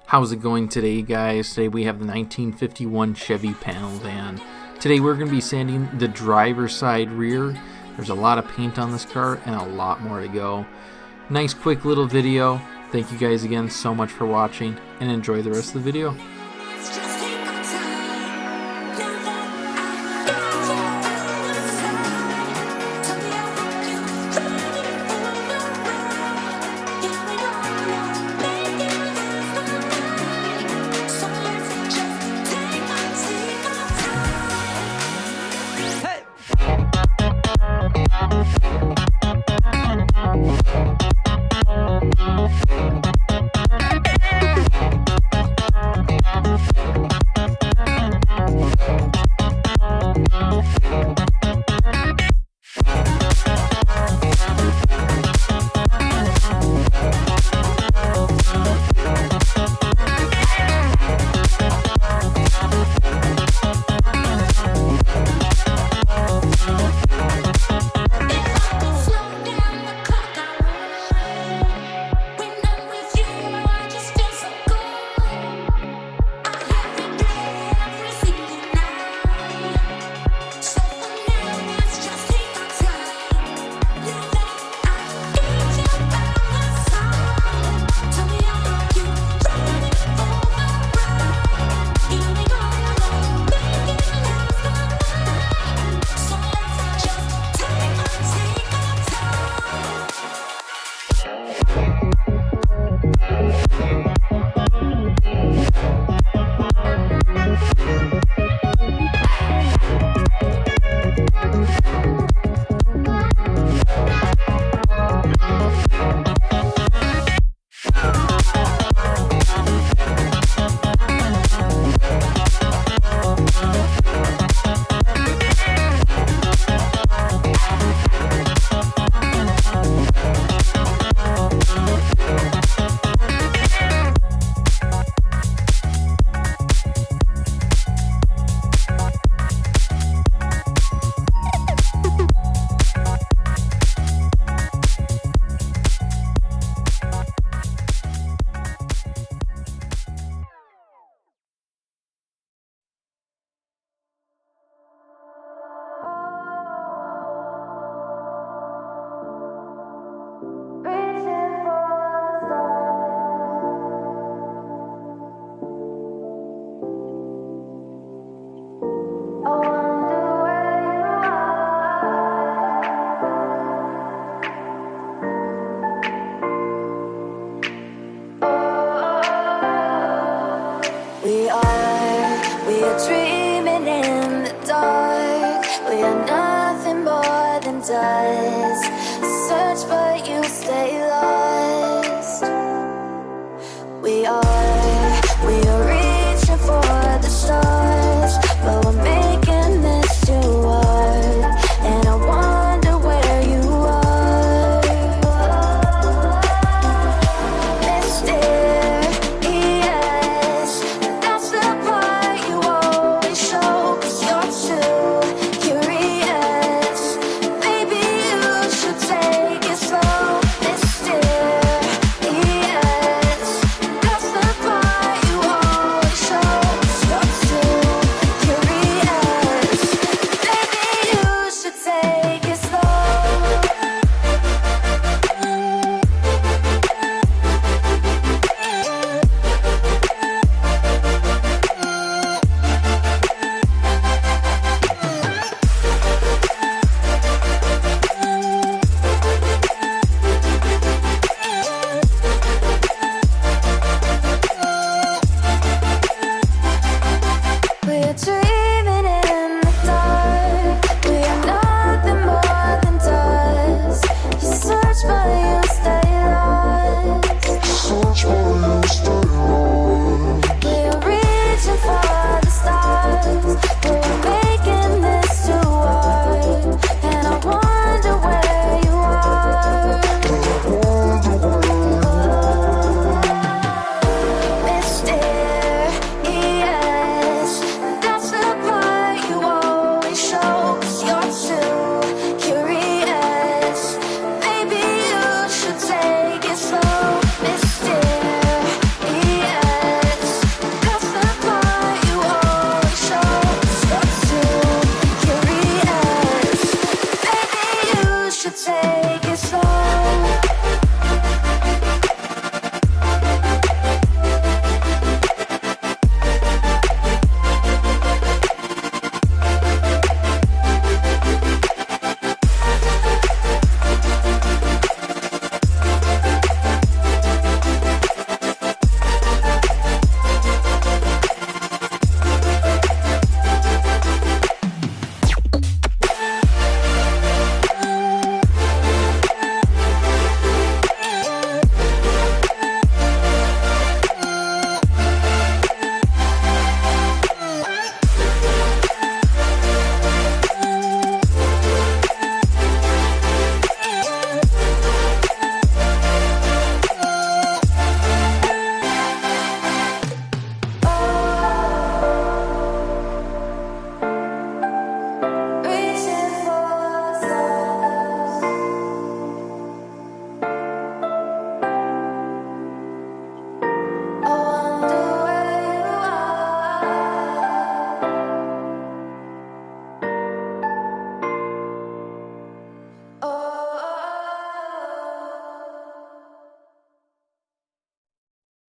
How's it going today, guys? Today we have the 1951 Chevy panel van. Today we're going to be sanding the driver's side rear. There's a lot of paint on this car and a lot more to go. Nice quick little video. Thank you guys again so much for watching and enjoy the rest of the video. We are dreaming in the dark. We are nothing more than dust. Search but you stay lost. We are